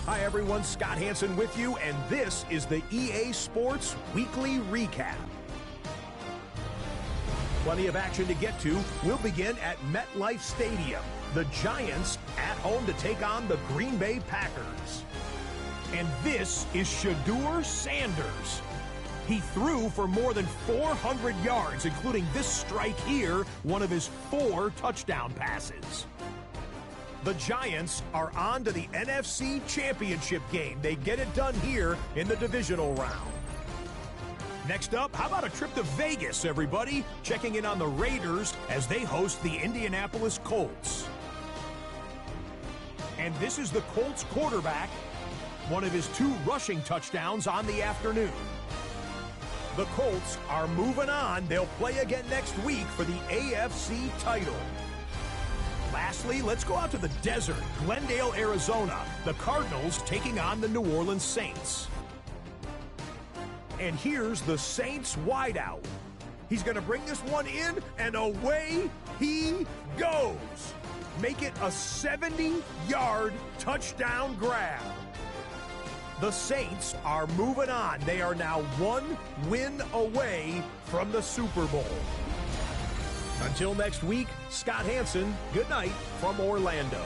Hi everyone, Scott Hansen with you, and this is the EA Sports Weekly Recap. Plenty of action to get to. We'll begin at MetLife Stadium. The Giants at home to take on the Green Bay Packers. And this is Shedeur Sanders. He threw for more than 400 yards, including this strike here, one of his 4 touchdown passes. The Giants are on to the NFC Championship game. They get it done here in the divisional round. Next up, how about a trip to Vegas, everybody? Checking in on the Raiders as they host the Indianapolis Colts. And this is the Colts quarterback, one of his 2 rushing touchdowns on the afternoon. The Colts are moving on. They'll play again next week for the AFC title. Lastly, let's go out to the desert, Glendale, Arizona. The Cardinals taking on the New Orleans Saints. And here's the Saints wideout. He's going to bring this one in, and away he goes. Make it a 70-yard touchdown grab. The Saints are moving on. They are now 1 win away from the Super Bowl. Until next week, Scott Hansen, good night from Orlando.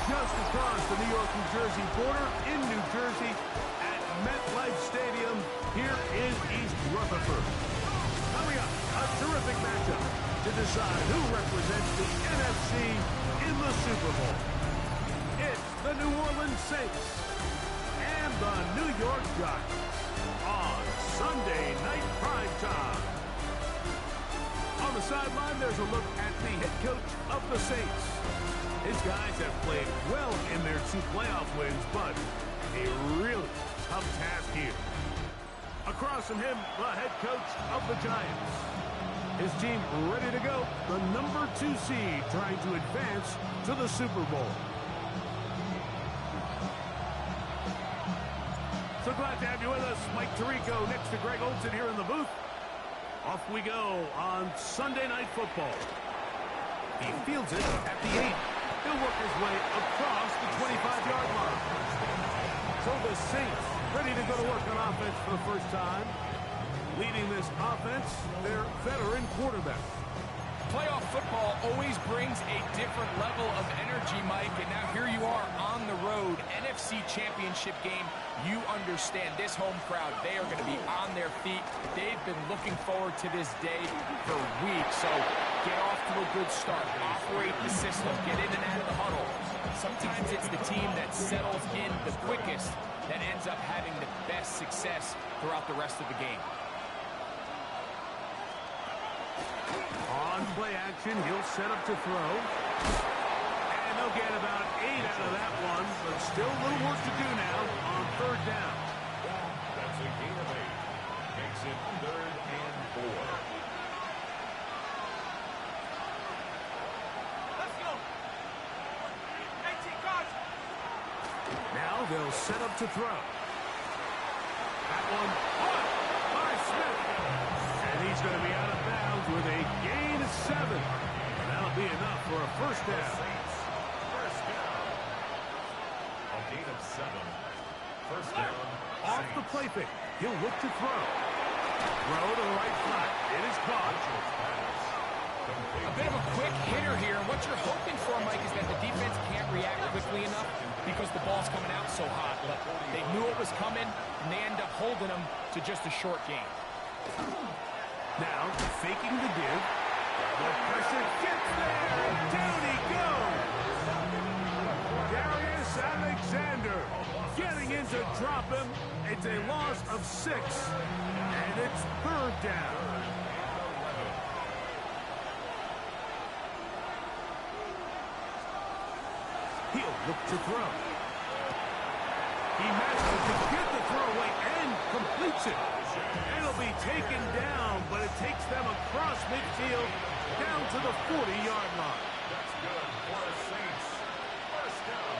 just across the New York-New Jersey border in New Jersey at MetLife Stadium here in East Rutherford. Coming up, a terrific matchup to decide who represents the NFC in the Super Bowl. It's the New Orleans Saints and the New York Giants on Sunday Night Prime Time. On the sideline, there's a look at the head coach of the Saints. His guys have played well in their 2 playoff wins, but a really tough task here. Across from him, the head coach of the Giants. His team ready to go, the number 2 seed trying to advance to the Super Bowl. So glad to have you with us. Mike Tirico next to Greg Olsen here in the booth. Off we go on Sunday Night Football. He fields it at the 8. He'll work his way across the 25-yard line. So the Saints ready to go to work on offense for the first time. Leading this offense, their veteran quarterback. Playoff football always brings a different level of energy, Mike, and now here you are on the road, NFC Championship game. You understand this home crowd, they are going to be on their feet. They've been looking forward to this day for weeks, so get off to a good start. Operate the system, get in and out of the huddle. Sometimes it's the team that settles in the quickest that ends up having the best success throughout the rest of the game. On play action, he'll set up to throw. And they'll get about 8 out of that one, but still a little work to do now on 3rd down. That's a gain of 8. Makes it 3rd and 4. Let's go. 18 guards. Now they'll set up to throw. That one caught by Smith. And he's going to be out of bounds with a gain of 7. And that'll be enough for a first down. First down. A gain of 7. First down. Off the play fake. He'll look to throw. Throw to the right flat. It is caught. A bit of a quick hitter here, and what you're hoping for, Mike, is that the defense can't react quickly enough because the ball's coming out so hot. But they knew it was coming, and they end up holding them to just a short gain. Now, faking the give. The pressure gets there. Down he goes. Darius Alexander getting in to drop him. It's a loss of 6. And it's 3rd down. He'll look to throw. He manages to get the throw away and completes it. It'll be taken down, but it takes them across midfield down to the 40-yard line. That's good for the Saints. First down.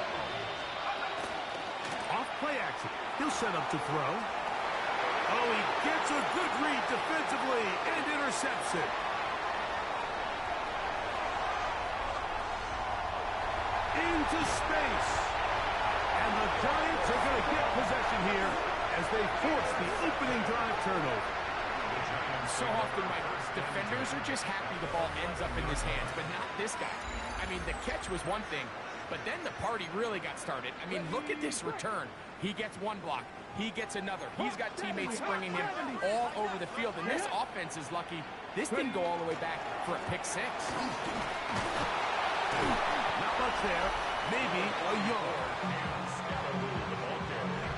Off play action. He'll set up to throw. Oh, he gets a good read defensively and intercepts it. Into space. And the Giants are going to get possession here as they force the opening drive turnover. So often, Mike, defenders are just happy the ball ends up in his hands, but not this guy. I mean, the catch was one thing, but then the party really got started. I mean, look at this return. He gets one block. He gets another. He's got teammates springing him all over the field, and this offense is lucky. This didn't go all the way back for a pick 6. Not much there. Maybe a yard. The ball carrier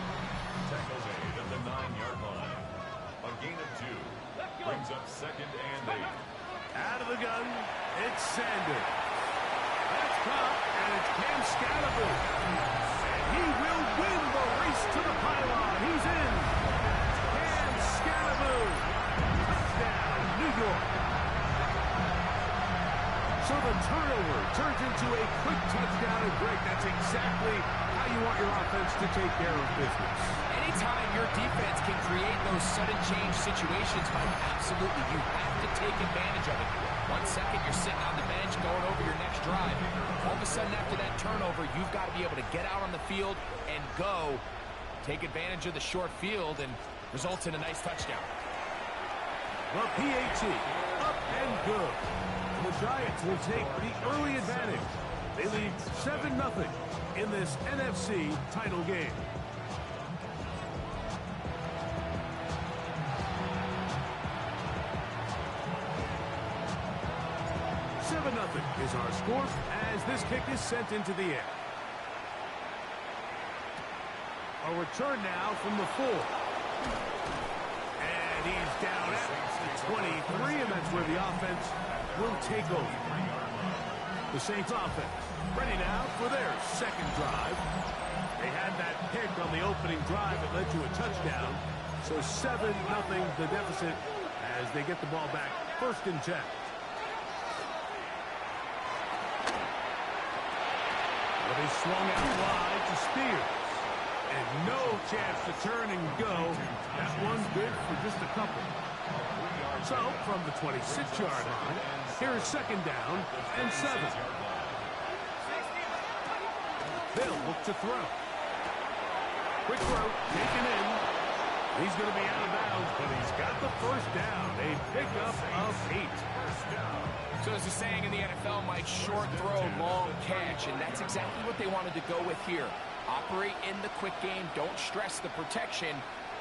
tackles Aid at the 9-yard line. A gain of 2 brings up 2nd and 8. Out of the gun, it's Sanders. That's caught, and it's Cam Scalaboo. And he will win the race to the pylon. He's in. Cam Scalaboo. Touchdown, New York. So the turnover turns into a quick touchdown, and Greg, that's exactly how you want your offense to take care of business. Anytime your defense can create those sudden change situations, Mike, absolutely, you have to take advantage of it. 1 second, you're sitting on the bench going over your next drive. All of a sudden, after that turnover, you've got to be able to get out on the field and go. Take advantage of the short field, and results in a nice touchdown. The PAT, up and good. The Giants will take the early advantage. They lead 7-0 in this NFC title game. Is our score as this kick is sent into the air. A return now from the 4. And he's down at the 23, and that's where the offense will take over. The Saints offense ready now for their second drive. They had that pick on the opening drive that led to a touchdown. So 7-0 the deficit as they get the ball back 1st and 10. But he swung out wide to Spears. And no chance to turn and go. That one's good for just a couple. So, from the 26-yard line, here's 2nd down and 7. They'll look to throw. Quick throw, taken in. He's going to be out of bounds, but he's got the 1st down. A pickup of 8. So there's a saying in the NFL, Mike, short throw, long catch, and that's exactly what they wanted to go with here. Operate in the quick game, don't stress the protection,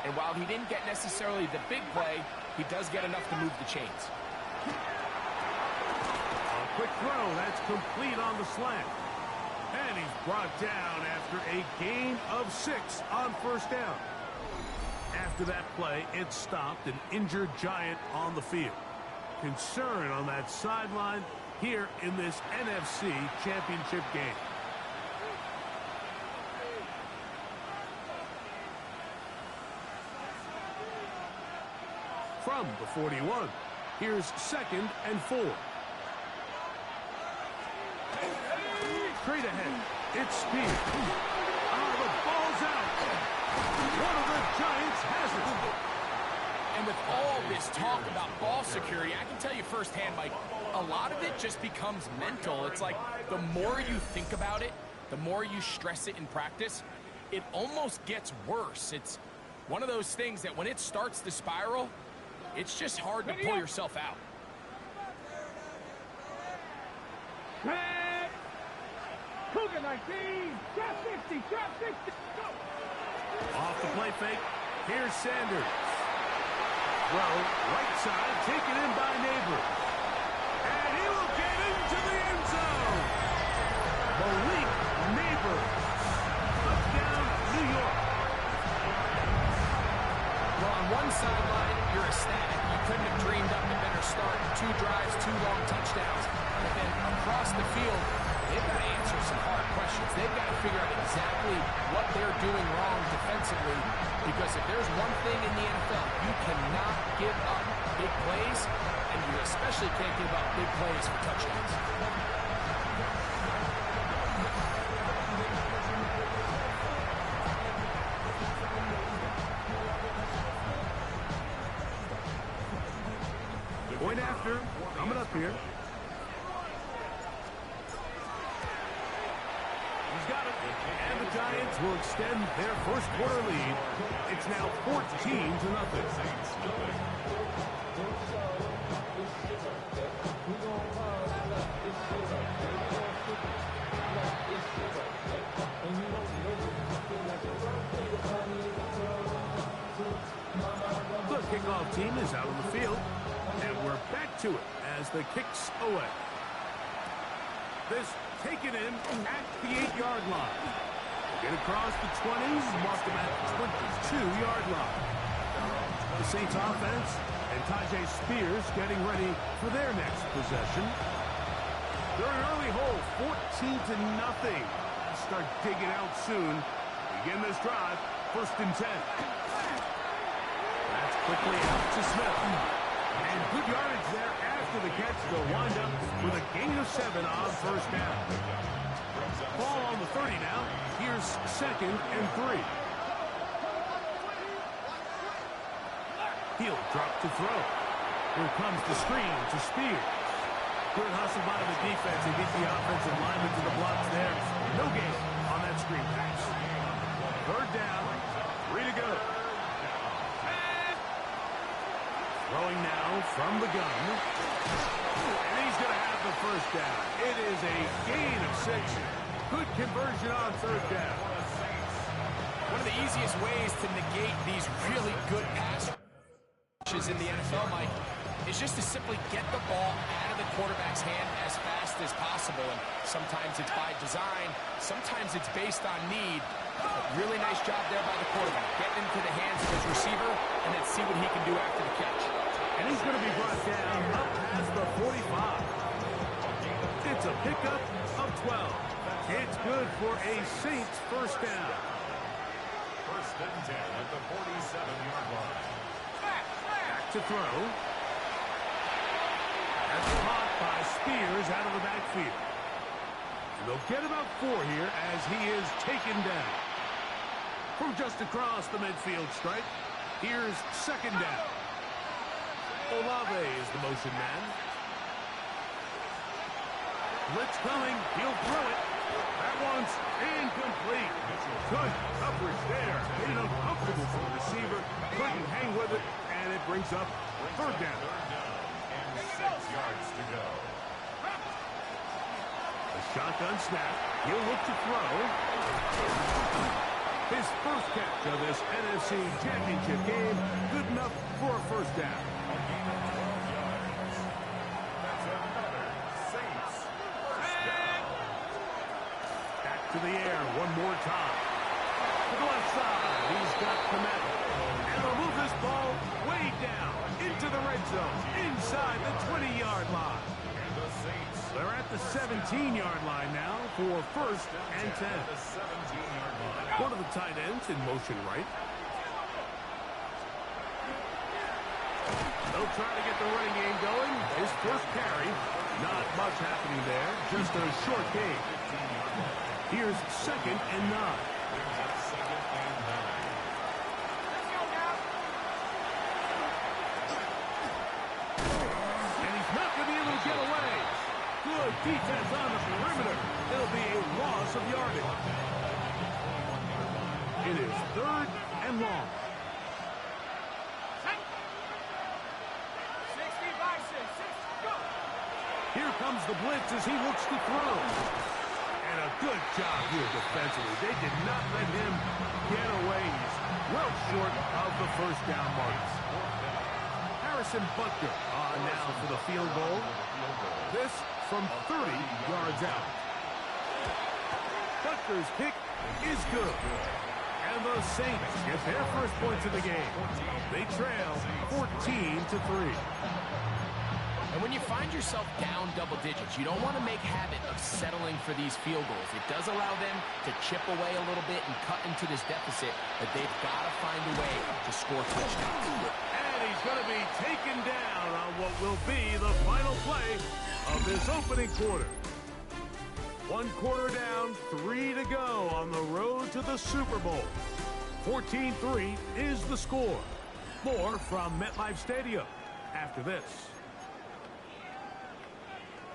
and while he didn't get necessarily the big play, he does get enough to move the chains. A quick throw, that's complete on the slant. And he's brought down after a gain of 6 on 1st down. After that play, it stopped an injured Giant on the field. Concern on that sideline here in this NFC Championship game. From the 41, here's 2nd and 4. Straight ahead, it's Spears. The ball's out. One of the Giants has it. And with all this talk about ball security, I can tell you firsthand, Mike, a lot of it just becomes mental. It's like the more you think about it, the more you stress it in practice, it almost gets worse. It's one of those things that when it starts to spiral, it's just hard to pull yourself out. Cougar 19, trap 60, trap 60, go! Off the play fake, here's Sanders. Throw, right side, taken in by Neighbors. And he will get into the end zone. Malik Neighbors. Touchdown, New York. Well, on one sideline, you're ecstatic. You couldn't have dreamed up a better start. 2 drives, 2 long touchdowns. But then across the field, they've got to answer some hard questions. They've got to figure out exactly what they're doing wrong defensively, because if there's one thing in the NFL, you cannot give up big plays, and you especially can't give up big plays for touchdowns. Point after, coming up here. He's got it. And the Giants will extend their 1st quarter lead. It's now 14-0. The kickoff team is out on the field. And we're back to it as the kick's away. This taken in at the 8-yard line. Get across the 20s, mark them at the 22-yard line. The Saints offense and Tajay Spears getting ready for their next possession. They're an early hole, 14-0. Start digging out soon. Begin this drive, 1st and 10. That's quickly out to Smith. And good yardage there after the catch. They'll wind up with a gain of 7 on 1st down. Ball on the 30 now. Here's 2nd and 3. He'll drop to throw. Here comes the screen to Spears. Good hustle by the defense and get the offensive lineman to the blocks there. No gain on that screen pass. 3rd down. 3 to go. Throwing now from the gun. And he's going to have the first down. It is a gain of 6. Good conversion on third down. One of the easiest ways to negate these really good pass rushes in the NFL, Mike, is just to simply get the ball out of the quarterback's hand as fast as possible. And sometimes it's by design, sometimes it's based on need. But really nice job there by the quarterback, getting into the hands of his receiver, and then see what he can do after the catch. And he's going to be brought down up past the 45. It's a pickup of 12. It's good for a Saints first down. First and 10 at the 47-yard line. Back to throw. That's caught by Spears out of the backfield. And they'll get about 4 here as he is taken down. From just across the midfield stripe, here's second down. Olave is the motion man. Blitz coming. He'll throw it. That one's incomplete. Good coverage there. Made it uncomfortable for the receiver. Couldn't hang with it, and it brings up third down. And 6 yards to go. A shotgun snap. He'll look to throw. His first catch of this NFC Championship game. Good enough for a first down. A gain of 12 yards. That's another Saints first down. Back to the air one more time. To the left side. He's got Komet. And they'll move this ball way down into the red zone. Inside the 20-yard line. And the Saints. They're at the 17-yard line now for first and 10. At the 17-yard line. One of the tight ends in motion right. They'll try to get the running game going. His first carry. Not much happening there. Just a short gain. Here's second and 9. Brings up second and 9. And he's not going to be able to get away. Good defense on the perimeter. It'll be a loss of yardage. It is third and long. 60 by 6. Go. Here comes the blitz as he looks to throw. And a good job here defensively. They did not let him get away. He's well short of the first down marks. Harrison Butker on now for the field goal. This from 30 yards out. Butker's kick is good. And the Saints get their first points of the game. They trail 14-3. And when you find yourself down double digits, you don't want to make habit of settling for these field goals. It does allow them to chip away a little bit and cut into this deficit, but they've got to find a way to score touchdowns. And he's going to be taken down on what will be the final play of this opening quarter. 1 quarter down, 3 to go on the road to the Super Bowl. 14-3 is the score. More from MetLife Stadium after this.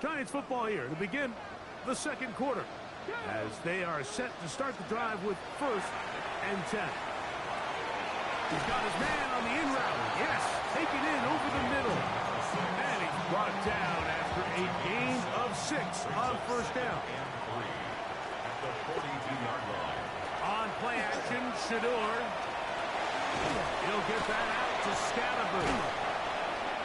Giants football here to begin the second quarter as they are set to start the drive with first and 10. He's got his man on the in route. Yes, taken in over the middle. And he's brought down after a gain of 6 on first down. At the 42-yard line. On play action, Shador. He'll get that out to Scatterberg.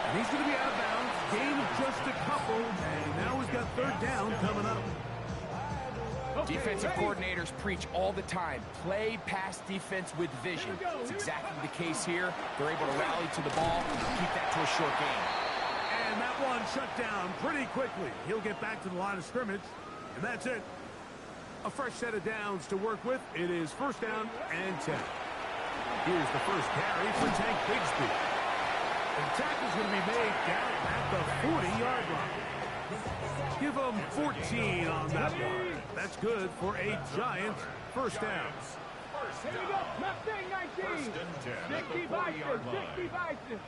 And he's going to be out of bounds. Gain of just a couple. And now he's got third down coming up. Defensive coordinators preach all the time, play pass defense with vision. It's exactly the case here. They're able to rally to the ball, keep that to a short game. And that one shut down pretty quickly. He'll get back to the line of scrimmage, and that's it. A fresh set of downs to work with. It is first down and 10. Here's the first carry for Tank Bigsby. And tackle's going to be made down at the 40-yard line. Give them 14 on that one. That's good for a Giants first down. Here we go. Mustang 19. 60 by 6. 60 by 6.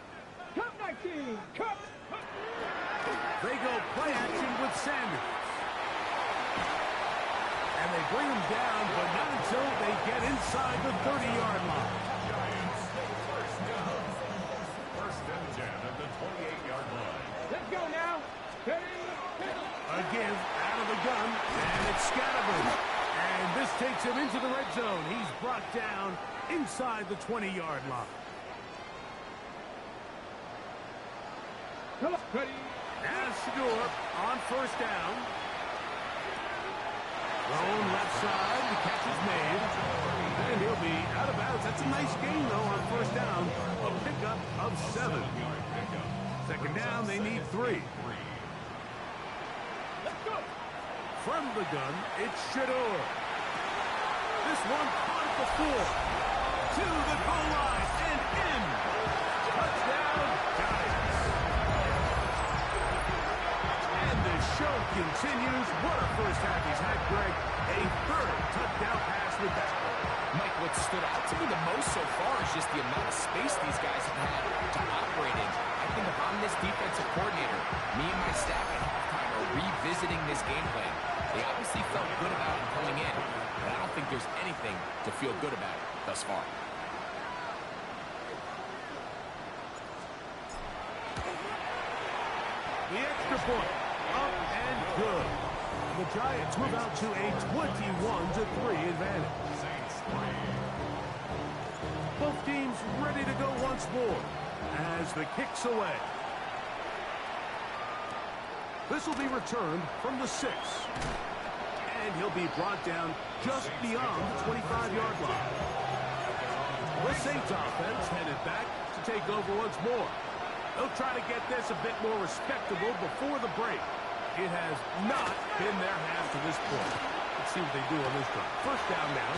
Cup 19. Cup. They go play action with Sanders. And they bring him down, but not until they get inside the 30-yard line. Giants first down. First and 10 at the the gun, and it's scattered. And this takes him into the red zone. He's brought down inside the 20-yard line. As Shador on first down. Thrown left side. The catch is made. And he'll be out of bounds. That's a nice gain, though, on first down. A pickup of 7. Second down, they need 3. From the gun, it's Shador. This one caught the 4. To the goal line and in. Touchdown, Giants. And the show continues. What a first half he's had, Greg. A third touchdown pass with that play. Mike, what stood out to me the most so far is just the amount of space these guys have had to operate in. I think if I'm this defensive coordinator, me and my staff at halftime are revisiting this game plan. They obviously felt good about it coming in, but I don't think there's anything to feel good about thus far. The extra point, up and good. The Giants move out to a 21-3 advantage. Both teams ready to go once more as the kick's away. This will be returned from the 6. And he'll be brought down just beyond the 25-yard line. The Saints offense headed back to take over once more. They'll try to get this a bit more respectable before the break. It has not been their half to this point. Let's see what they do on this drive. First down now.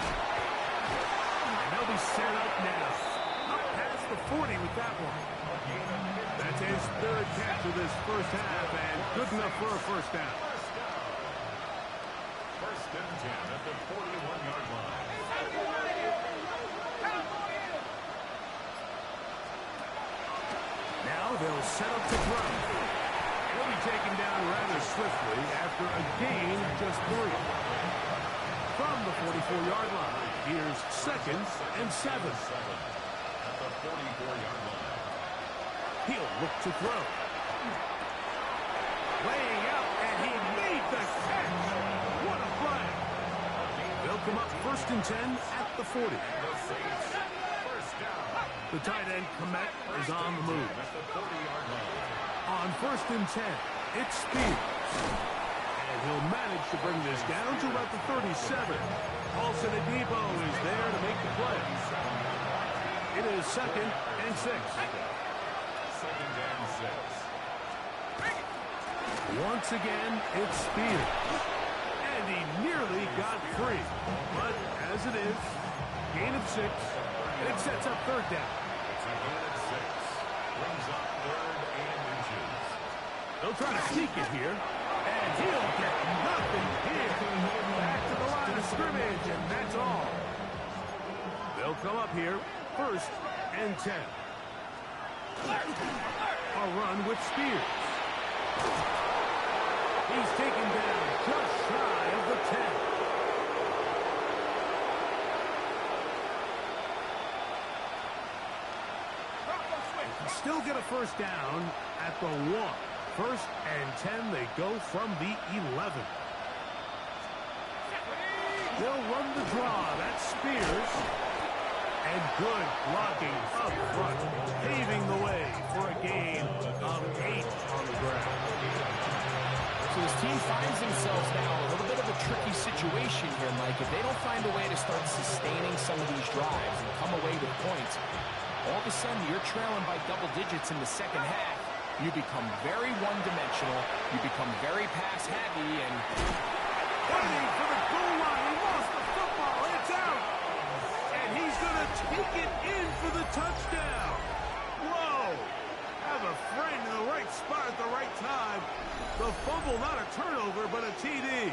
And they'll be set up now. Up past the 40 with that one. That's his third catch of this first half, and good enough for a first down. First and 10 at the 41-yard line. Now they'll set up to throw. He'll be taken down rather swiftly after a gain of just 3. From the 44-yard line, here's 2nd and 7. At the 44-yard line. He'll look to throw. Laying out, and he made the catch. What a play. They'll come up 1st and 10 at the 40. The tight end, Komet, is on the move. On 1st and 10, it's Spears. And he'll manage to bring this down to about the 37. Paulson Adebo is there to make the play. It is 2nd and 6. Once again, it's Spears. And he nearly got free. But as it is, gain of 6. It sets up 3rd down. Brings up 3rd and inches. They'll try to sneak it here. And he'll get nothing here. Back to the line of scrimmage, and that's all. They'll come up here, 1st and 10. A run with Spears. He's taken down just shy of the 10. Still get a first down at the 1. 1st and 10, they go from the 11. They'll run the draw. That's Spears. And good blocking up front, paving the way for a gain of 8 on the ground. So this team finds themselves now in a little bit of a tricky situation here, Mike. If they don't find a way to start sustaining some of these drives and come away with points, all of a sudden you're trailing by double digits in the second half. You become very one-dimensional. You become very pass-heavy, and Waiting for the goal line. He lost the football. It's out. And he's going to take it in for the touchdown. Whoa. Have a friend in the right spot at the right time. The fumble, not a turnover, but a TD.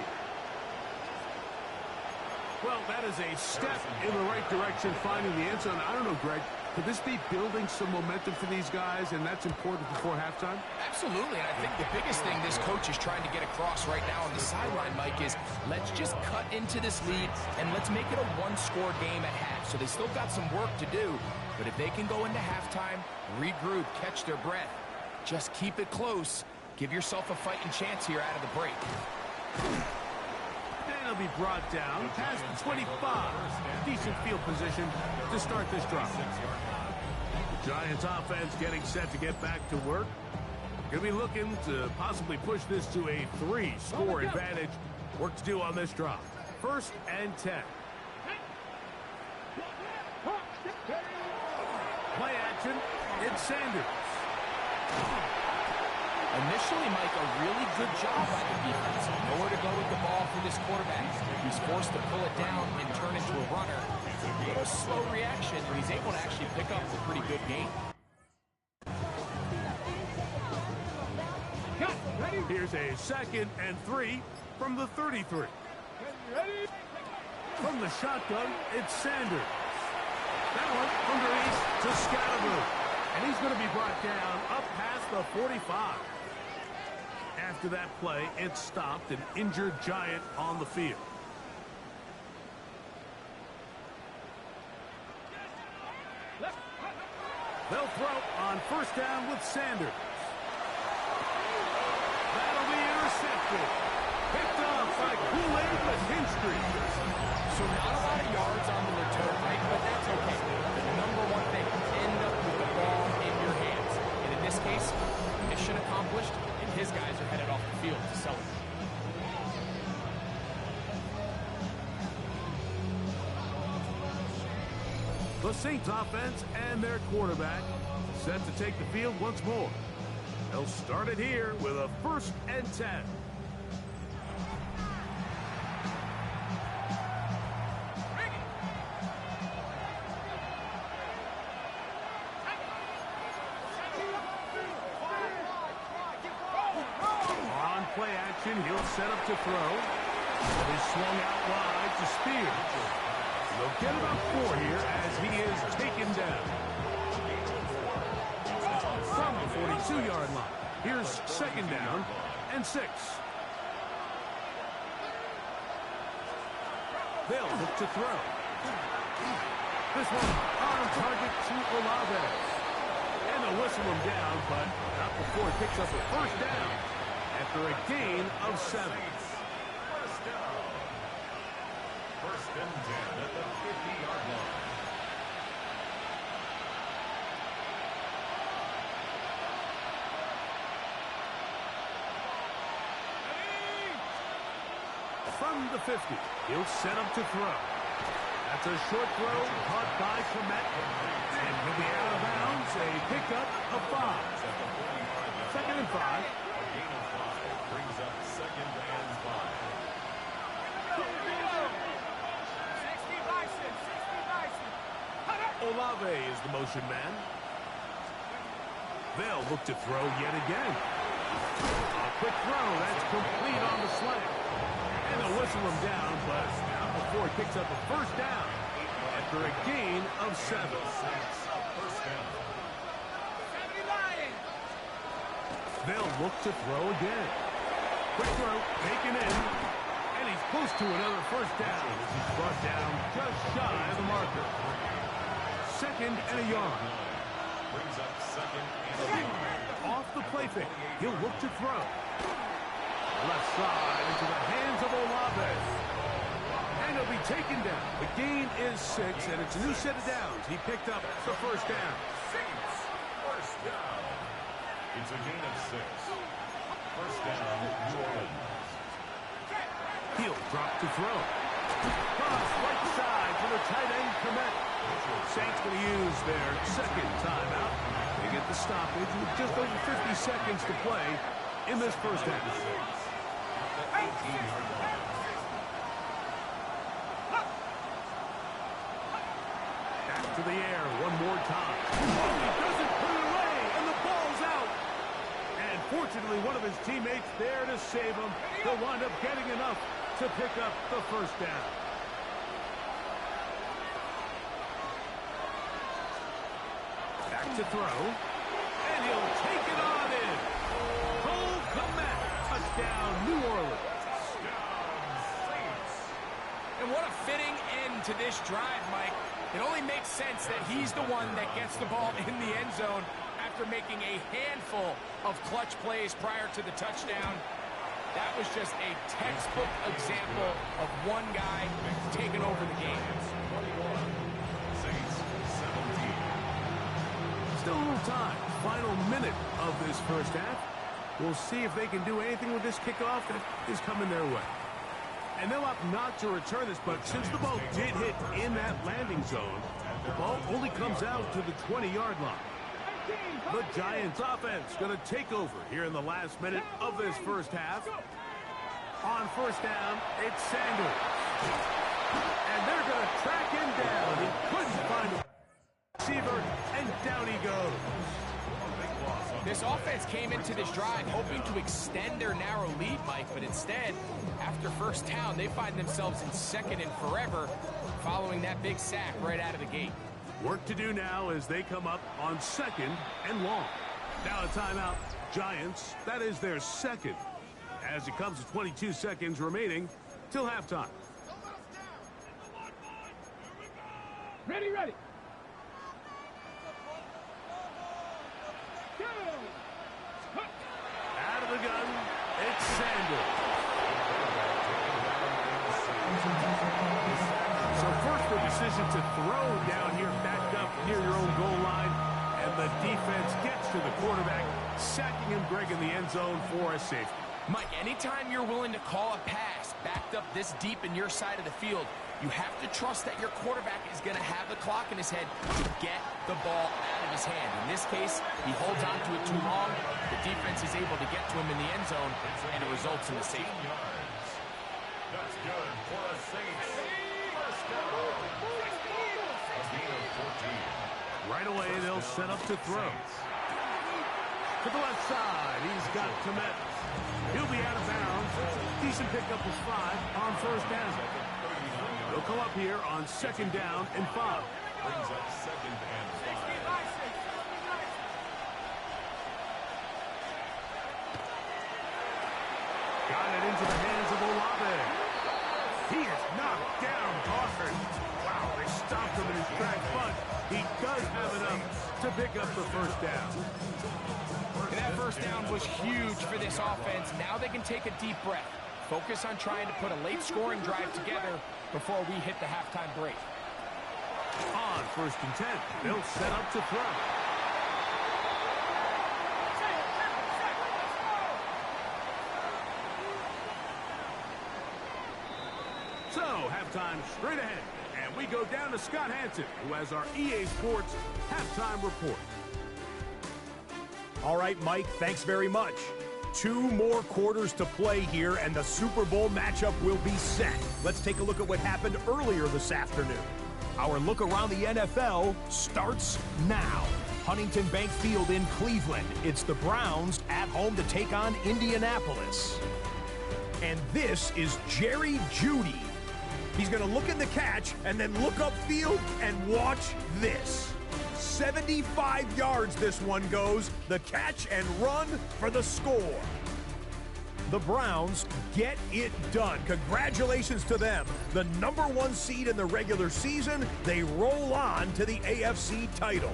Well, that is a step in the right direction, finding the end zone. I don't know, Greg. Could this be building some momentum for these guys, and that's important before halftime? absolutely. And I think the biggest thing this coach is trying to get across right now on the sideline, Mike, is let's just cut into this lead and let's make it a one-score game at half. So they still got some work to do, but if they can go into halftime, regroup, catch their breath, just keep it close, give yourself a fighting chance here out of the break. to be brought down past the 25. Decent field position to start this drive. The Giants offense getting set to get back to work. Going to be looking to possibly push this to a 3-score advantage. Work to do on this drive. 1st and 10. Play action. It's Sanders. Initially, Mike, a really good job by the defense. Nowhere to go with the ball for this quarterback. He's forced to pull it down and turn into a runner. A little slow reaction, but he's able to actually pick up a pretty good gain. Here's a 2nd and 3 from the 33. From the shotgun, it's Sanders. That one underneath to Scatterboo. And he's going to be brought down up past the 45. After that play, it stopped an injured Giant on the field. They'll throw on 1st down with Sanders. That'll be intercepted. Picked off by Kool-Aid McKinstry. So not a lot of yards on the return, Mike, but that's okay. The number one thing, end up with the ball in your hands. And in this case, mission accomplished, and his guys are headed off the field to celebrate. The Saints offense and their quarterback set to take the field once more. They'll start it here with a 1st and 10. On play action, he'll set up to throw. And he's swung out wide to Spears. They'll get about 4 here as he is taken down. From the 42-yard line. Here's 2nd down and 6. They'll look to throw. This one on target to Olave. And they'll whistle him down, but not before he picks up a 1st down after a gain of 7. 1st and 10 at the 50-yard line. From the 50, he'll set up to throw. That's a short throw caught by Komet. And he'll be out of bounds, a pickup of 5. 2nd and 5. A gain of 5 brings up 2nd and 5. Olave is the motion man. They'll look to throw yet again. A quick throw, that's complete on the slant. And they'll whistle him down, but not before he picks up a 1st down after a gain of 7. 1st down. They'll look to throw again. Quick throw, taken in. And he's close to another 1st down as he's brought down just shy of the marker. 2nd and a yard. Brings up 2nd and a yard. Off the play fake, he'll look to throw. Left side into the hands of Olave. And he'll be taken down. The gain is 6, and it's a new set of downs. He picked up the 1st down. Saints, 1st down. It's a gain of 6. 1st down, New Orleans. He'll drop to throw. Cross right side to the tight end, Komet. Saints going to use their 2nd timeout. They get the stoppage with just over 50 seconds to play in this 1st half. Back to the air one more time. Oh, he doesn't put it away, and the ball's out. And fortunately, one of his teammates there to save him. He'll wind up getting enough to pick up the 1st down. Back to throw. And he'll take it on in. Cole Komet. Touchdown, New Orleans. And what a fitting end to this drive, Mike. It only makes sense that he's the one that gets the ball in the end zone after making a handful of clutch plays prior to the touchdown. That was just a textbook example of one guy taking over the game. Still a little time. Final minute of this first half. We'll see if they can do anything with this kickoff that is coming their way. And they'll opt not to return this, but since the ball did hit in that landing zone, the ball only comes out to the 20-yard line. The Giants offense going to take over here in the last minute of this first half. On first down, it's Sanders. And they're going to track him down. He couldn't find a receiver, and down he goes. This offense came into this drive hoping to extend their narrow lead, Mike, but instead, after first down, they find themselves in second and forever following that big sack right out of the gate. Work to do now as they come up on second and long. Now a timeout. Giants, that is their second. As it comes to 22 seconds remaining till halftime. Ready, ready. Out of the gun, it's Sanders. So first the decision to throw down here, backed up near your own goal line, and the defense gets to the quarterback, sacking him, Greg, in the end zone for a safety. Mike, anytime you're willing to call a pass backed up this deep in your side of the field, you have to trust that your quarterback is going to have the clock in his head to get the ball out of his hand. In this case, he holds on to it too long. The defense is able to get to him in the end zone, and it results in the safety. That's good for a Saints. First down. A gain of 14. Right away, they'll set up to throw. To the left side, he's got Komet. He'll be out of bounds. Decent pickup of 5 on first down. They'll come up here on second down and 5. Brings up second and 5. Got it into the hands of Olave. He is knocked down hard. Wow, they stopped him in his tracks, but he does have enough to pick up the first down. And that first down was huge for this offense. Now they can take a deep breath. Focus on trying to put a late scoring drive together before we hit the halftime break. On first and 10, they'll set up to throw. So, halftime straight ahead. And we go down to Scott Hansen, who has our EA Sports halftime report. All right, Mike, thanks very much. 2 more quarters to play here, and the Super Bowl matchup will be set. Let's take a look at what happened earlier this afternoon. Our look around the NFL starts now. Huntington Bank Field in Cleveland. It's the Browns at home to take on Indianapolis. And this is Jerry Jeudy. He's going to look at the catch and then look upfield and watch this. 75 yards this one goes. The catch and run for the score. The Browns get it done. Congratulations to them. The #1 seed in the regular season. They roll on to the AFC title.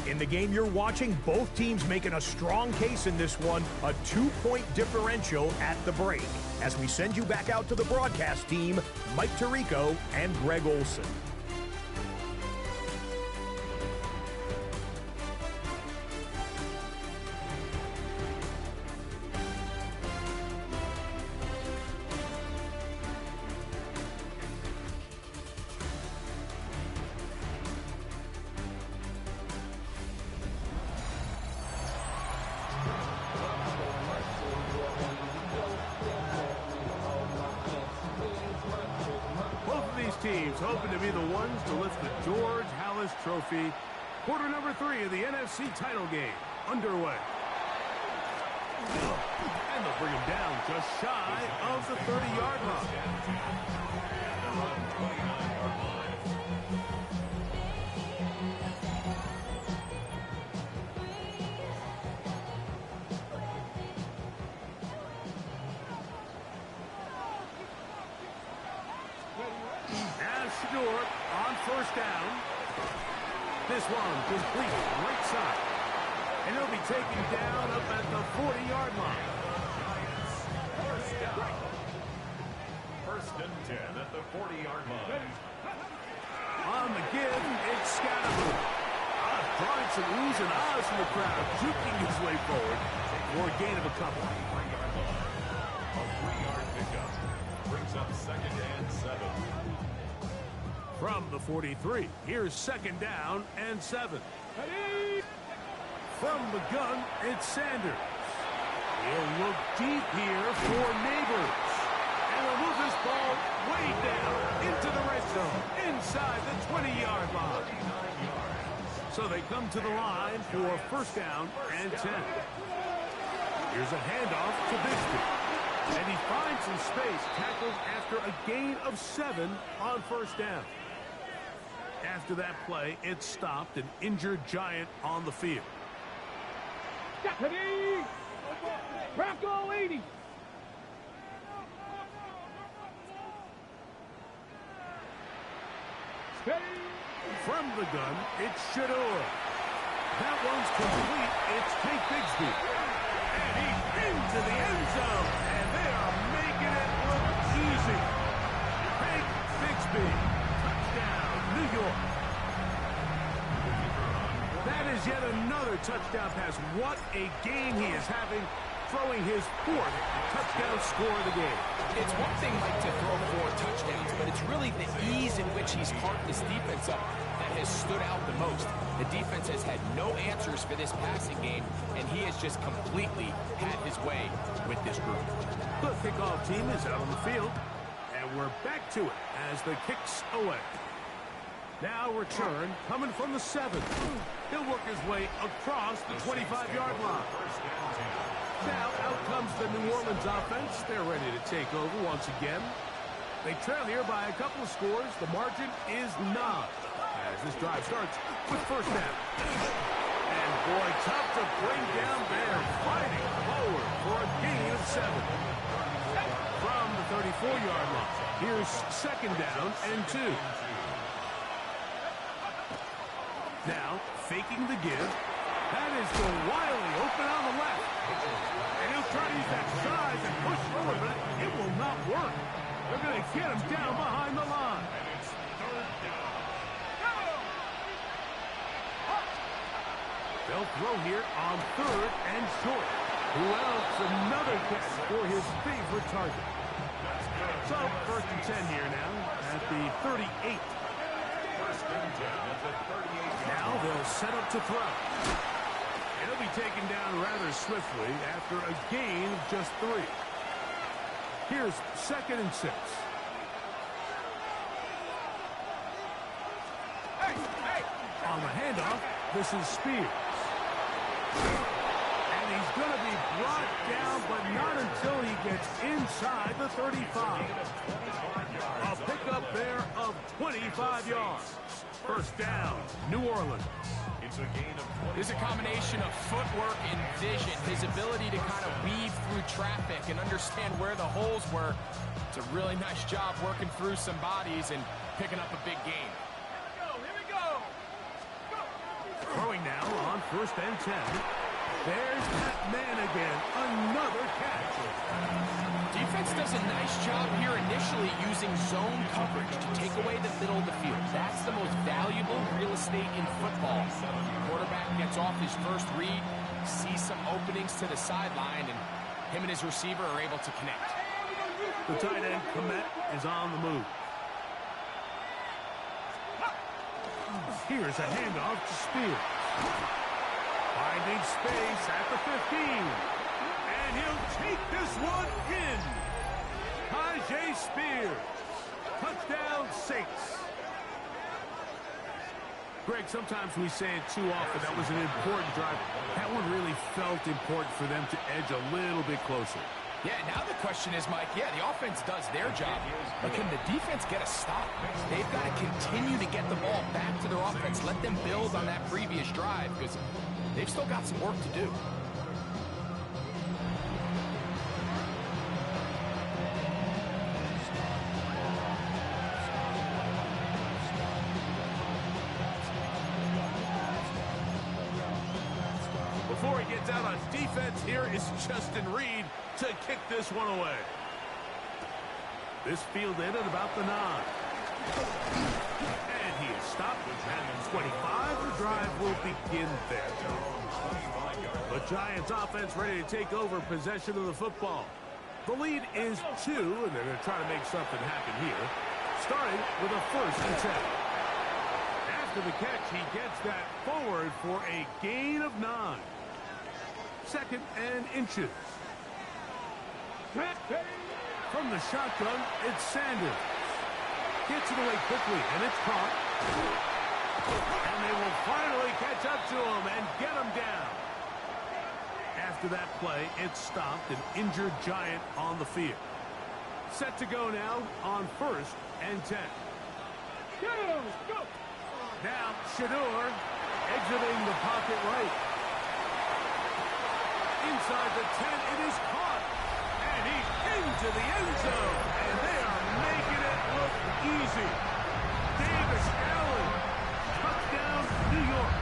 In the game you're watching, both teams making a strong case in this one. A 2-point differential at the break. As we send you back out to the broadcast team, Mike Tirico and Greg Olson. Teams hoping to be the ones to lift the George Halas Trophy. Quarter number 3 of the NFC title game underway. And they'll bring him down just shy of the 30-yard line. On first down. This one complete right side. And he'll be taken down up at the 40-yard line. First and 10 at the 40-yard line. On the give, it's Scatterby. Drawing some oohs and ahs from the crowd, juking his way forward for a gain of a couple. 3-yard line. A 3-yard pickup brings up second and 7. From the 43, here's second down and 7. From the gun, it's Sanders. He'll look deep here for Neighbors. And will move this ball way down into the red zone, inside the 20-yard line. So they come to the line for first down and 10. Here's a handoff to Bixby. And he finds some space, tackled after a gain of 7 on first down. After that play, it stopped an injured Giant on the field. Bronco 80. From the gun, it's Shador. That one's complete. It's Tank Bigsby. And he's into the end zone. And they are making it look easy. Tank Bigsby. Touchdown, New York. That is yet another touchdown pass. What a game he is having, throwing his 4th touchdown score of the game. It's one thing, Mike, to throw 4 touchdowns, but it's really the ease in which he's carved this defense up that has stood out the most. The defense has had no answers for this passing game, and he has just completely had his way with this group. The kickoff team is out on the field, and we're back to it as the kicks away. Now return coming from the 7. He'll work his way across the 25-yard line. Now out comes the New Orleans offense. They're ready to take over once again. They trail here by a couple of scores. The margin is 9 as this drive starts with first down. And boy, tough to bring down there. Fighting forward for a gain of 7. From the 34-yard line, here's second down and 2. Now, faking the give. That is to Wiley, open on the left. And he'll try to use that size and push forward, but it will not work. They're going to get him down behind the line. They'll throw here on 3rd and short. Who else? Another catch for his favorite target. So, first and 10 here now at the 38. Now they'll set up to throw. It'll be taken down rather swiftly after a gain of just 3. Here's second and 6. On the handoff, this is Spears. And he's going to be brought down, but not until he gets inside the 35. A pickup there of 25 yards. First down, New Orleans. It's a gain of 20. There's a combination of footwork and vision, his ability to kind of weave through traffic and understand where the holes were. It's a really nice job working through some bodies and picking up a big gain. Here we go. Throwing now on first and 10. There's that man again. Another catch. Defense does a nice job here initially using zone coverage to take away the middle of the field. That's the most valuable real estate in football. Quarterback gets off his first read, sees some openings to the sideline, and him and his receiver are able to connect. The tight end, Komet, is on the move. Here's a handoff to Spears. Finding space at the 15. And he'll take this one in. Tajay Spears. Touchdown 6. Greg, sometimes we say it too often. That was an important drive. That one really felt important for them to edge a little bit closer. Yeah, now the question is, Mike, the offense does their job, but can the defense get a stop? They've got to continue to get the ball back to their offense. Let them build on that previous drive because they've still got some work to do. Before he gets out on defense, here is Justin Reed to kick this one away. This fielded at about the 9. And he is stopped at 25. The drive will begin there. The Giants offense ready to take over possession of the football. The lead is 2, and they're going to try to make something happen here. Starting with a 1st and 10. After the catch, he gets that forward for a gain of 9. 2nd and inches. From the shotgun, it's Sanders. Gets it away quickly, and it's caught. And they will finally catch up to him and get him down. After that play, it's stopped, an injured Giant on the field. Set to go now on 1st and 10. Go! Now, Shadur exiting the pocket right. Inside the 10, it is caught. And he's into the end zone. And they are making it look easy. Davis Allen. Touchdown, New York.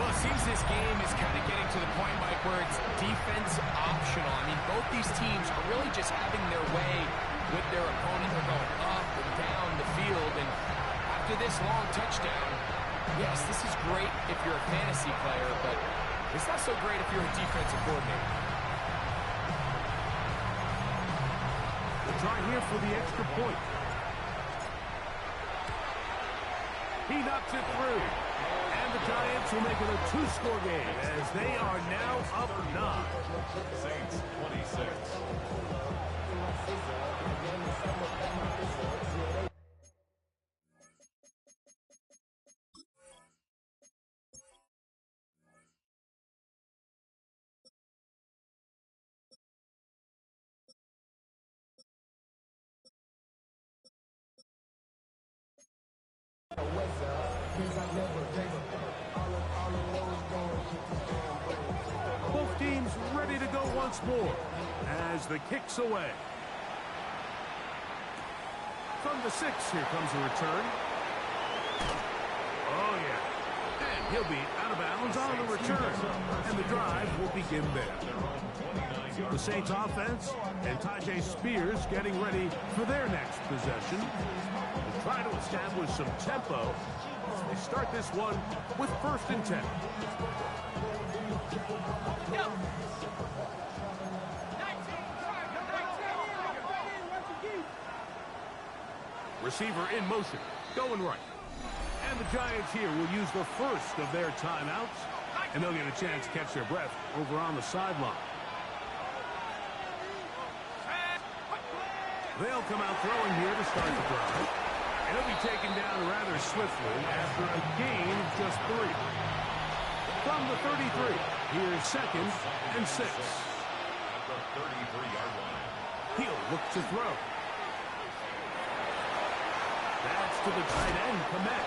Well, it seems this game is kind of getting to the point, Mike, where it's defense optional. I mean, both these teams are really just having their way with their opponent. They're going up and down the field. And after this long touchdown, yes, this is great if you're a fantasy player, but it's not so great if you're a defensive coordinator. We'll try here for the extra point. He knocks it through. And the Giants will make it a 2-score game as they are now up 9. Saints 26. Both teams ready to go once more as the kick's away. From the 6, here comes a return. Oh, yeah. And he'll be out of bounds on the return. And the drive will begin there. The Saints offense and Tyjae Spears getting ready for their next possession. They'll try to establish some tempo. They start this one with 1st and 10. Receiver in motion, going right. And the Giants here will use the 1st of their timeouts, and they'll get a chance to catch their breath over on the sideline. They'll come out throwing here to start the drive. And he'll be taken down rather swiftly after a gain of just 3. From the 33, here's 2nd and 6. At the 33-yard line. He'll look to throw. That's to the tight end, Komet.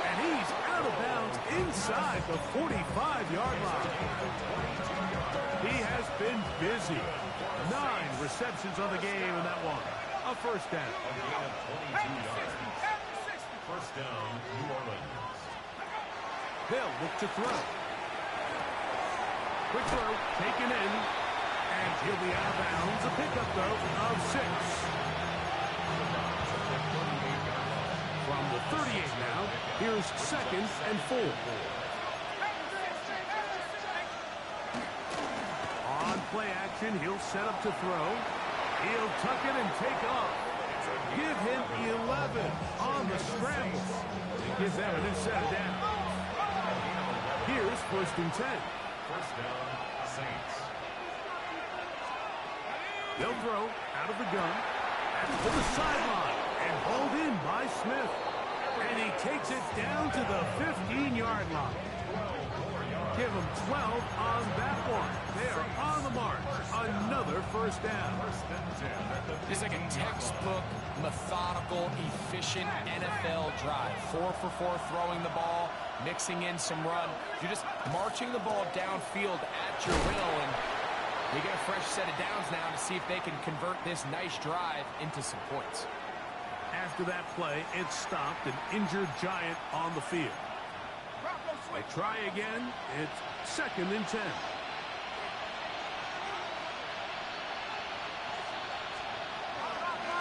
And he's out of bounds inside the 45-yard line. He has been busy. 9 receptions on the game in that one. A 1st down. A gain of 22 yards. 1st down, New Orleans. They'll look to throw. Quick throw, taken in. And he'll be out of bounds. A pickup, though, of 6. From the 38 now, here's 2nd and 4. On play action, he'll set up to throw. He'll tuck it and take off. Give him 11 on the scramble. He gives them a new set of downs. Here's 1st and 10. 1st down, Saints. They'll throw out of the gun. To the sideline. And hauled in by Smith. And he takes it down to the 15-yard line. Give him 12 on that one. They are on the mark. Another 1st down. It's like a textbook, methodical, efficient NFL drive. 4 for 4 throwing the ball, mixing in some run. You're just marching the ball downfield at your will, and they get a fresh set of downs now to see if they can convert this nice drive into some points. After that play, it's stopped, an injured Giant on the field. They try again. It's 2nd and 10.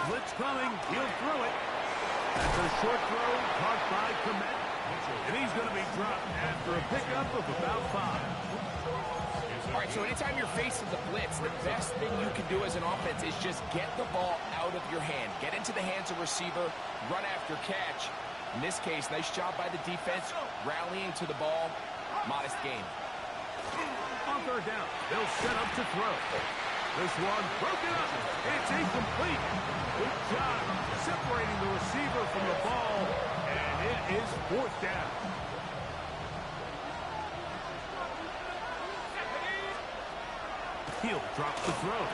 Blitz coming. He'll throw it. That's a short throw caught by Komet. And he's going to be dropped after a pickup of about 5. All right, so anytime you're facing the blitz, the best thing you can do as an offense is just get the ball out of your hand. Get into the hands of receiver, run after catch. In this case, nice job by the defense, rallying to the ball. Modest gain. On third down, they'll set up to throw. This one broken up. It's incomplete. Good job separating the receiver from the ball, and it is fourth down. He'll drop the throw.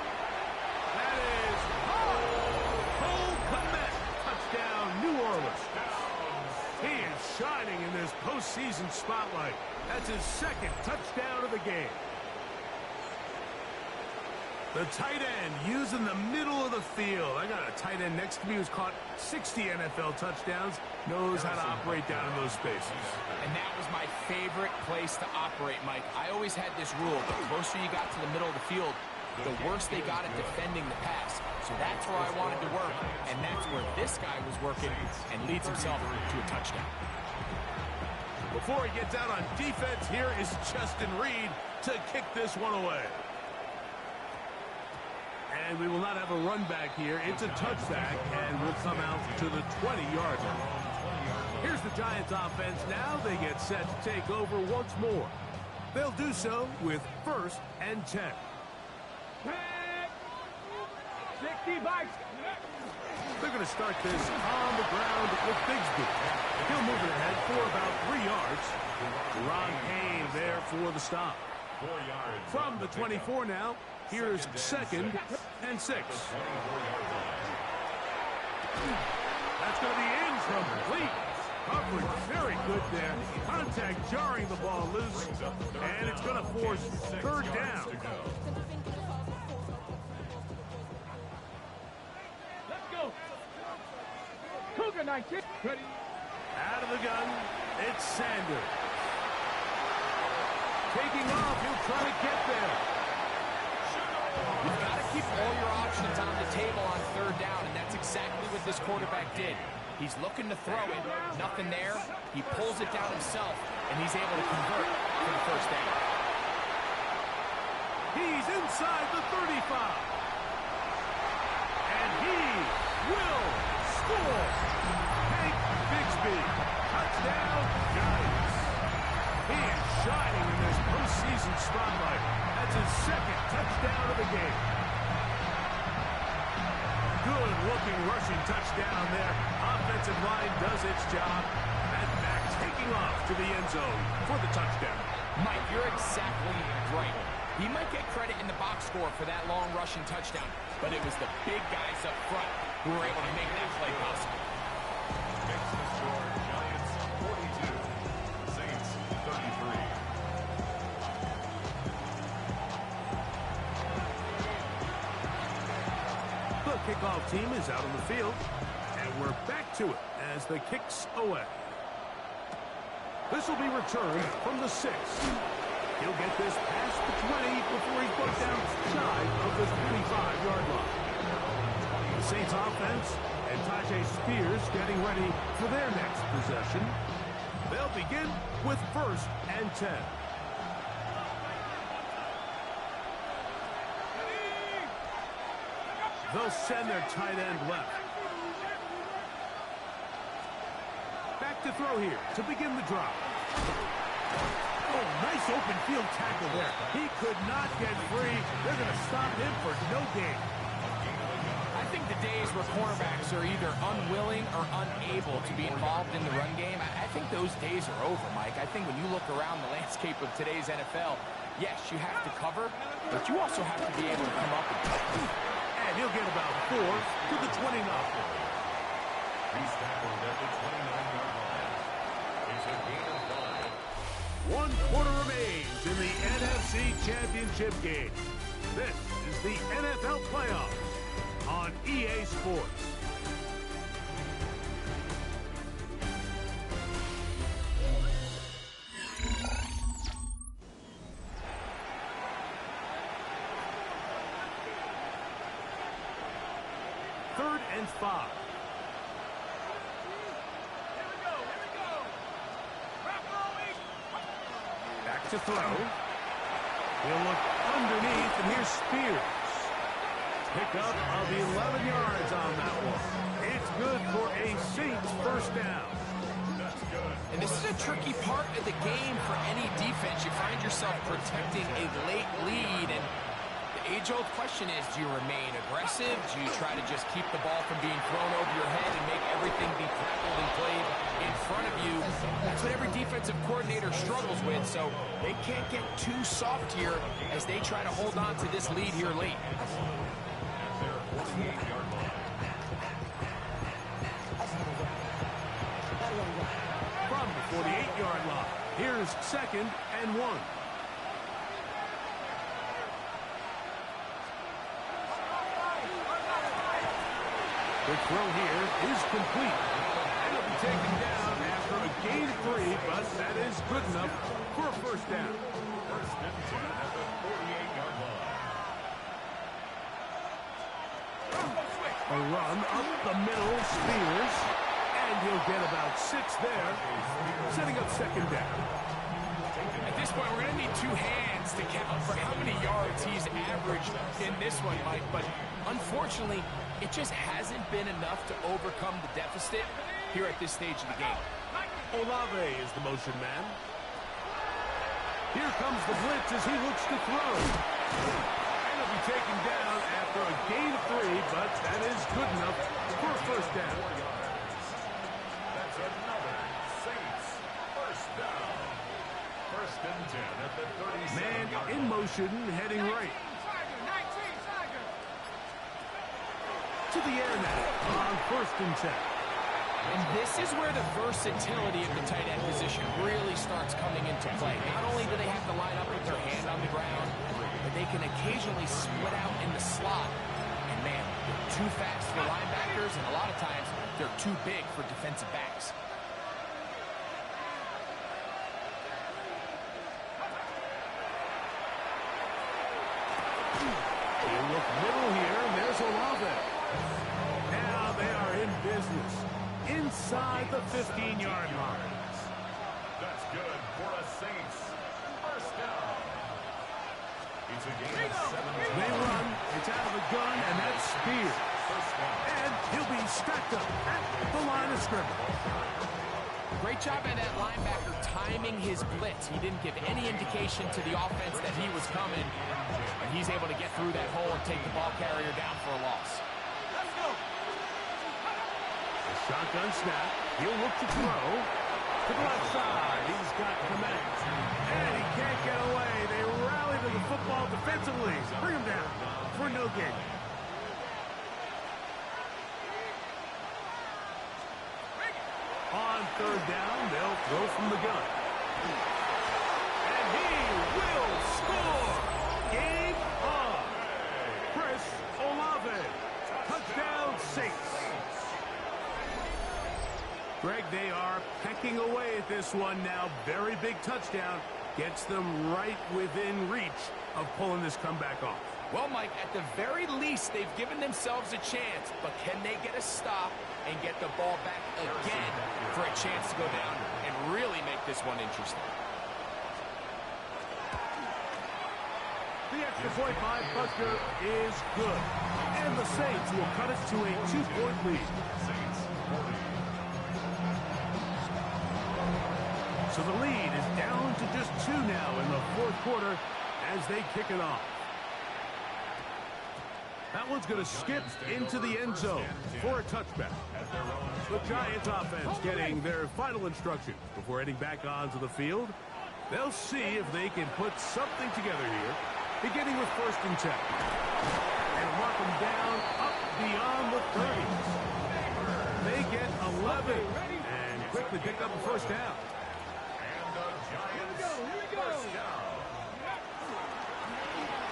That is Cole Komet. Touchdown, New Orleans. He is shining in this postseason spotlight. That's his second touchdown of the game. The tight end using the middle of the field. I got a tight end next to me who's caught 60 NFL touchdowns, knows how to operate down in those spaces. And that was my favorite place to operate, Mike. I always had this rule. The closer you got to the middle of the field, the worse they got at defending the pass. So that's where I wanted to work, and that's where this guy was working and leads himself to a touchdown. Before he gets out on defense, here is Justin Reed to kick this one away. And we will not have a run back here. It's a touchback, and we'll come out to the 20-yard line. Here's the Giants offense now. They get set to take over once more. They'll do so with 1st and 10. 60 by. They're going to start this on the ground with Bigsby. He'll move it ahead for about 3 yards. Ron Payne there for the stop. 4 yards. From the 24 now, here's 2nd and 6. That's going to be incomplete. Coverage very good there. Contact jarring the ball loose, and it's going to force 3rd down. Let's go. Cougar 19. Ready. Out of the gun, it's Sanders. Taking off, he'll try to get there. You've got to keep all your options on the table on 3rd down, and that's exactly what this quarterback did. He's looking to throw it, nothing there. He pulls it down himself, and he's able to convert for the 1st down. He's inside the 35. And he will score. Hank Bigsby, touchdown, Giants. He is shining in this postseason spotlight. That's his 2nd touchdown of the game. Good-looking rushing touchdown there. Offensive line does its job. And back taking off to the end zone for the touchdown. Mike, you're exactly right. He might get credit in the box score for that long rushing touchdown, but it was the big guys up front who were able to make that play possible. Makes the score Giants 42, Saints 33. The kickoff team is out on the field, and we're back to it as the kicks away. This will be returned from the 6. He'll get this past the 20 before he's brought down shy of the 25-yard line. The Saints offense and Tajay Spears getting ready for their next possession. They'll begin with 1st and 10. They'll send their tight end left. Back to throw here to begin the drop. Oh, nice open field tackle there. He could not get free. They're going to stop him for no gain. I think the days where cornerbacks are either unwilling or unable to be involved in the run game, I think those days are over, Mike. I think when you look around the landscape of today's NFL, yes, you have to cover, but you also have to be able to come up and And he'll get about 4 to the 20 now. He's tackled at the 29-yard line. It's a gain of 5. 1 quarter remains in the NFC Championship game. This is the NFL Playoffs on EA Sports. 3rd and 5. Back to throw. He'll look underneath, and here's Spears. Pickup of 11 yards on that one. It's good for a Saints first down. And this is a tricky part of the game for any defense. You find yourself protecting a late lead, and the age-old question is, do you remain aggressive? Do you try to just keep the ball from being thrown over your head and make everything be tackled and played in front of you? That's what every defensive coordinator struggles with, so they can't get too soft here as they try to hold on to this lead here late. From the 48-yard line, here's 2nd and 1. The throw here is complete. And it'll be taken down after a gain of 3, but that is good enough for a first down. 1st and 10 at the 48-yard line. A run up the middle, Spears, and he'll get about 6 there, setting up 2nd down. At this point, we're going to need 2 hands to count for how many yards he's averaged in this one, Mike, but unfortunately, it just hasn't been enough to overcome the deficit here at this stage of the game. Olave is the motion man. Here comes the blitz as he looks to throw. And it'll be taken down after a gain of 3, but that is good enough for a first down. That's another Saints first down. 1st and 10 at the 37-yard Man line. in motion, heading right. To the air now on 1st and 10. And this is where the versatility of the tight end position really starts coming into play. Not only do they have to line up with their hand on the ground, but they can occasionally split out in the slot. And man, they're too fast for linebackers, and a lot of times they're too big for defensive backs. He'll look middle here, and there's Olave. Now they are in business inside the 15-yard line. That's good for a Saints first down. It's a gain of 7. They run, it's out of the gun, and that's Spears. First down. And he'll be stacked up at the line of scrimmage. Great job by that linebacker timing his blitz. He didn't give any indication to the offense that he was coming, and he's able to get through that hole and take the ball carrier down for a loss. The shotgun snap. He'll look to throw. To the left side. He's got command. And he can't get away. They rally to the football defensively. Bring him down for no gain. On 3rd down, they'll throw from the gun. And he will score. Game on. Chris Olave. Touchdown Saints. Greg, they are pecking away at this one now. Very big touchdown. Gets them right within reach of pulling this comeback off. Well, Mike, at the very least, they've given themselves a chance, but can they get a stop and get the ball back again for a chance to go down and really make this one interesting? The extra point by Buster is good. And the Saints will cut it to a 2-point lead. Saints 40. So the lead is down to just 2 now in the 4th quarter as they kick it off. That one's going to skip into the end zone for a touchback. The Giants offense getting their final instructions before heading back onto the field. They'll see if they can put something together here, beginning with 1st and 10. And mark them down up beyond the 30s. They get 11 and quickly pick up a first down. And the Giants first down.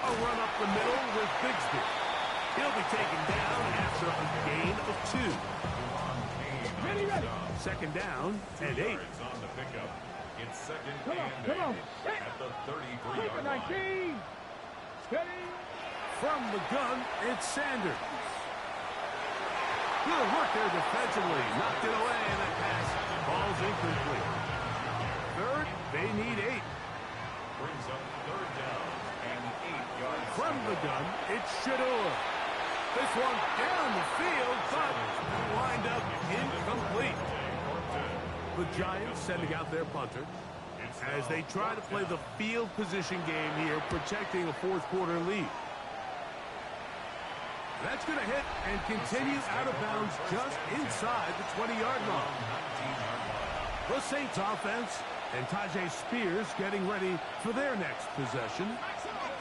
A run up the middle with Bigsby. He'll be taken down after a gain of 2. Ready. 2nd down and 8. Yards on the pickup. It's 2nd and 8 at the 33-yard line. 19. Ready. From the gun, it's Sanders. Good work there defensively. Knocked it away, and that pass falls incomplete. Third, they need 8. Brings up third down and 8 yards. From the gun, it's Shadur. This one down the field, but wind up incomplete. The Giants sending out their punter as they try to play the field position game here, protecting a fourth-quarter lead. That's going to hit and continue out of bounds just inside the 20-yard line. The Saints offense and Tajay Spears getting ready for their next possession.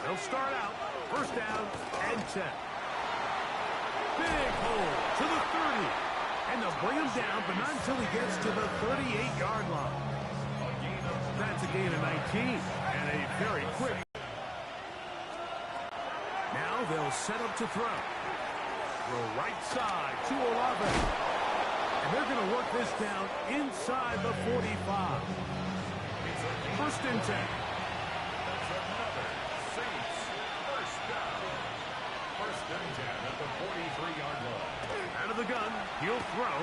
They'll start out first down and 10. Big hole to the 30. And they'll bring him down, but not until he gets to the 38-yard line. That's a gain of 19 and a very quick. Now they'll set up to throw. Throw right side to 11. And they're going to work this down inside the 45. First and 10. That's another Saints first down. First and 10 at the 43-yard line. Out of the gun, he'll throw.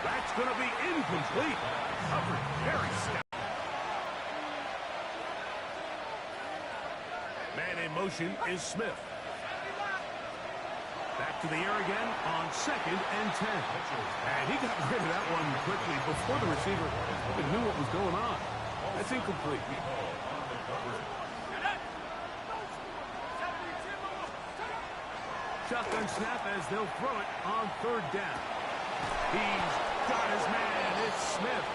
That's going to be incomplete. Covered very stout. Man in motion is Smith. Back to the air again on second and 10. And he got rid of that one quickly before the receiver even knew what was going on. That's incomplete. Shotgun snap as they'll throw it on third down. He's got his man. It's Smith.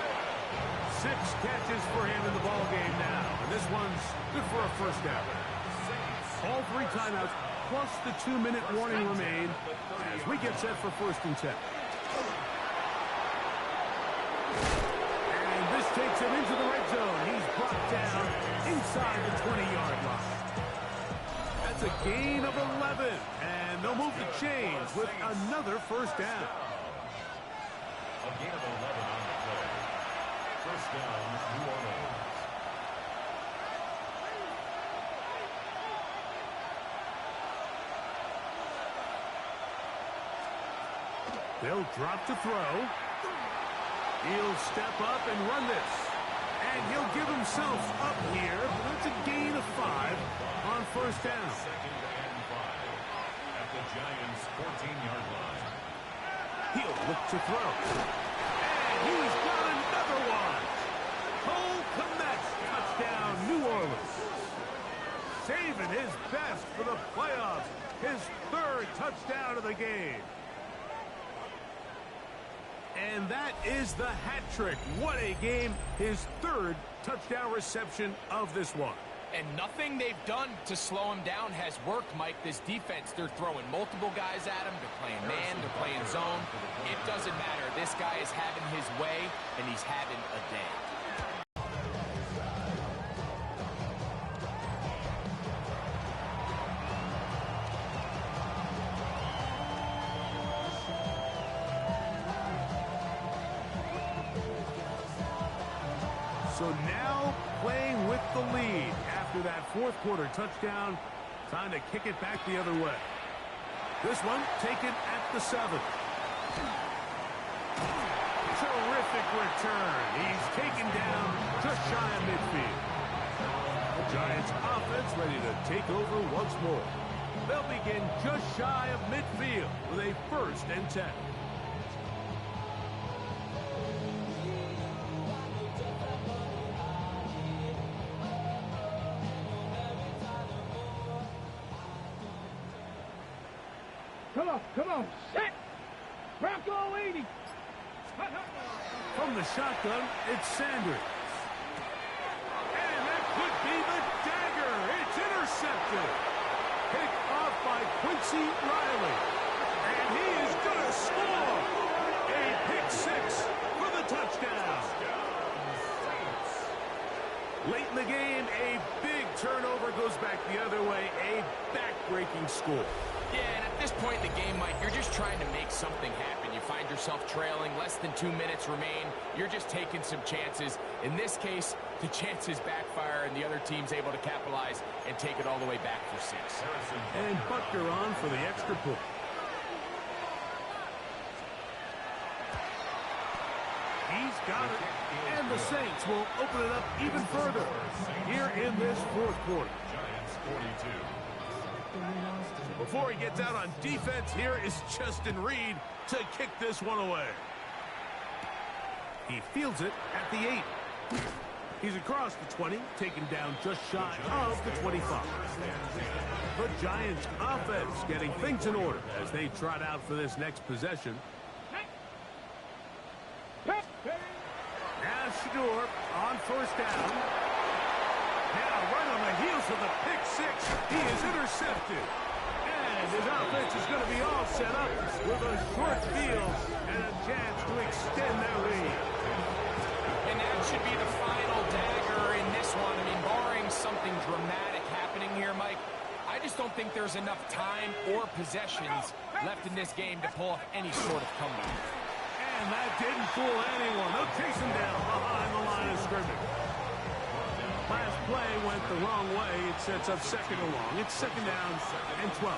6 catches for him in the ball game now. And this one's good for a first down. All 3 timeouts plus the 2-minute warning remain as we get set for first and 10. And this takes him into the red zone. He's brought down inside the 20-yard line. That's a gain of 11. And they'll move the chains with another first down. A gain of 11 on the play. First down, New Orleans. They'll drop to throw. He'll step up and run this. And he'll give himself up here. That's a gain of 5 on first down. Second and 5 at the Giants' 14-yard line. He'll look to throw. And he's got another one. Cole Kmet's touchdown, New Orleans. Saving his best for the playoffs. His 3rd touchdown of the game. And that is the hat trick. What a game. His 3rd touchdown reception of this one. And nothing they've done to slow him down has worked, Mike. This defense, they're throwing multiple guys at him. They're playing man, they're playing zone. It doesn't matter. This guy is having his way, and he's having a day. So now playing with the lead after that 4th quarter touchdown. Time to kick it back the other way. This one taken at the 7. Terrific return. He's taken down just shy of midfield. The Giants offense ready to take over once more. They'll begin just shy of midfield with a first and 10. Come on, set! Bronco 80! From the shotgun, it's Sanders. And that could be the dagger. It's intercepted. Picked off by Quincy Riley. And he is going to score. A pick 6 for the touchdown. Late in the game, a big turnover goes back the other way. A back-breaking score. Yeah, and at this point in the game, Mike, you're just trying to make something happen. You find yourself trailing, less than 2 minutes remain. You're just taking some chances. In this case, the chances backfire, and the other team's able to capitalize and take it all the way back for 6. And Butker on for the extra point. He's got it. And the Saints will open it up even further here in this fourth quarter. Giants 42. Before he gets out on defense, here is Justin Reed to kick this one away. He fields it at the 8. He's across the 20, taken down just shy of the 25. The Giants offense getting things in order as they trot out for this next possession. Now Shador on first down. Now right on the heels of the pick six, he is intercepted. And his offense is going to be all set up with a short field and a chance to extend their lead. And that should be the final dagger in this one. I mean, barring something dramatic happening here, Mike, I just don't think there's enough time or possessions left in this game to pull off any sort of comeback. And that didn't fool anyone. They'll chase him down behind the line of scrimmage. Last play went the wrong way. It sets up second and long. It's second down and 12.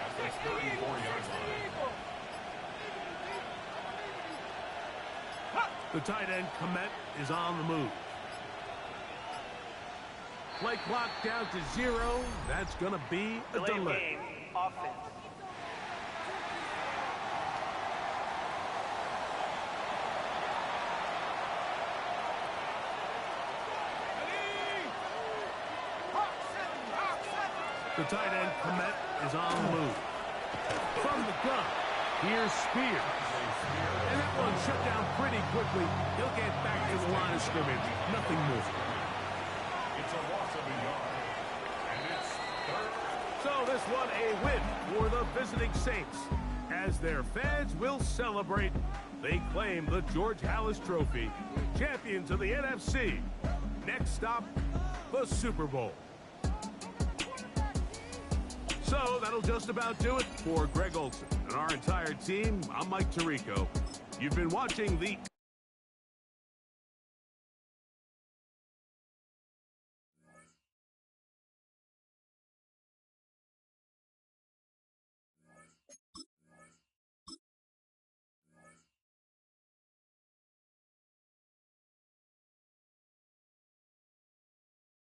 At the 34-yard line. The tight end, Komet, is on the move. Play clock down to 0. That's going to be a delay. Offense. The tight end, Komet, is on the move. From the gun, here's Spears. And that one shut down pretty quickly. He'll get back to the line of scrimmage. Nothing more. It's a loss of a yard. And it's third. So this one a win for the visiting Saints. As their fans will celebrate, they claim the George Halas Trophy. Champions of the NFC. Next stop, the Super Bowl. So that'll just about do it for Greg Olson and our entire team. I'm Mike Tirico. You've been watching the